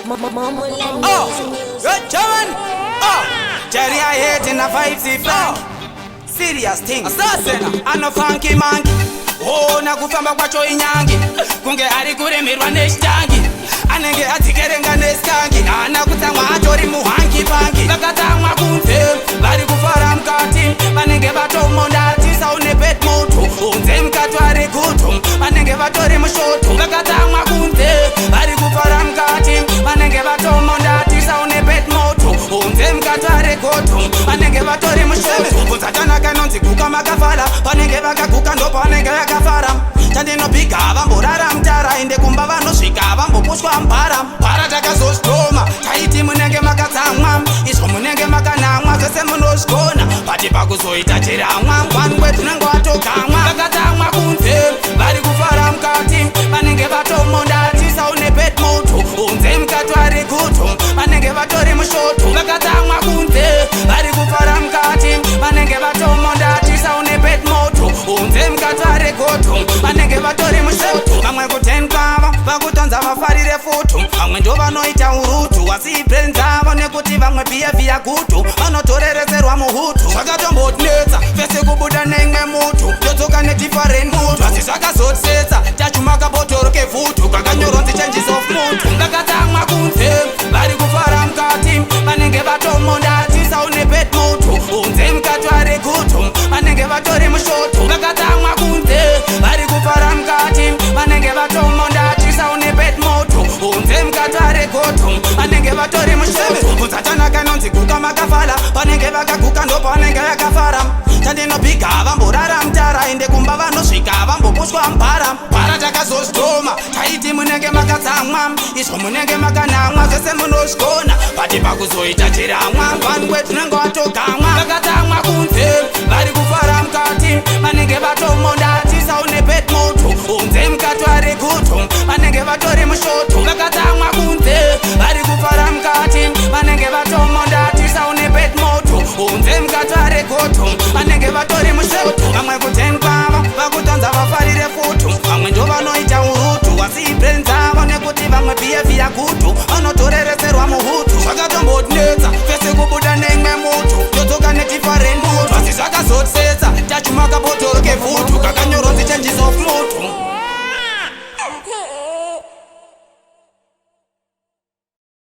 Good German. Jerry, I hate in a 5C4. Serious thing. Assassin. And a funky monkey. Oh, nakufamba kwacho inyangi. Kunge ari kuremerwa neshtangi. Anenge atikerenga neskangi. Ana kutsamwa atori muhangi pangi. Vakatsamwa kunze vari kufara mukati. Vanenge vatomonda tisaune pet moto. Unze mukati vari guto. Vanenge vatori mushoto. Vakatsamwa kunze vari kufara mukati. Vanenge vatomonda tisaune pet moto. Unze mukati vari guto. Vanenge vatori mushoto. Kunzatana kanonzi kuka makafara. Vanenge vakaguka ndo panenge vakafara. Chandinopiga vamborara mutara. Ende kumba vanosvika vambopushwa mbara. Mbara takazoshtoma taiti munenge makatsamwa. Izvo munenge makanamwa zvese munozvikona. Pati pakuzoita chiramwa ngwani kwetunenge watokamwa. Vakatsamwa kunze vari kufara mukati. Vanenge vatomonda tisaune pet moto. Unze mukati vari guto. Vanenge vatori mushoto. Vakatsamwa kunze vari kufara mukati. Vanenge vatomonda tisaune pet moto. Unze mukati vari guto. Vanenge vatori mushoto. Vamwe kutenkwava vakutonza vafarire futu. Vamwe ndo vanoita urutu wasibenzavo nekuti vamwe behavior gutu vanotorereserwa muhutu. Zvakatombotinetsa vese kubuda neimwe mutu todzoka nedifferent mutu asi zvakazotsetsa tachuma kabhotoro kevhutu kakanyorwa nzi changes of mutu. Vakatsamwa kunze vari kufara mukati. Vanenge vatomonda tisaune pet moto. Unze mukati vari gutu. Vanenge vatori mushoto. Vakatsamwa kunze vari kufara mukati. Vanenge vatomonda tisaune pet moto. Unze mukati vari gutu. Vanenge vatori mushoto. Kunzatana kanonzi kuka makafara. Vanenge vakaguka ndo panenge vakafara. Chandinopiga vamborara mutara. Ende kumba vanosvika vambopushwa mbara. Mbara takazoshtoma taiti munenge makatsamwa. Izvo munenge makanamwa zvese munozvikona. Pati pakuzoita chiramwa ngwani kwetunenge watokamwa. Vakatsamwa kunze vari kufara mukati. Vanenge vatomonda tisaune pet moto. Unze mukati vari guto. Vanenge vatori mushoto.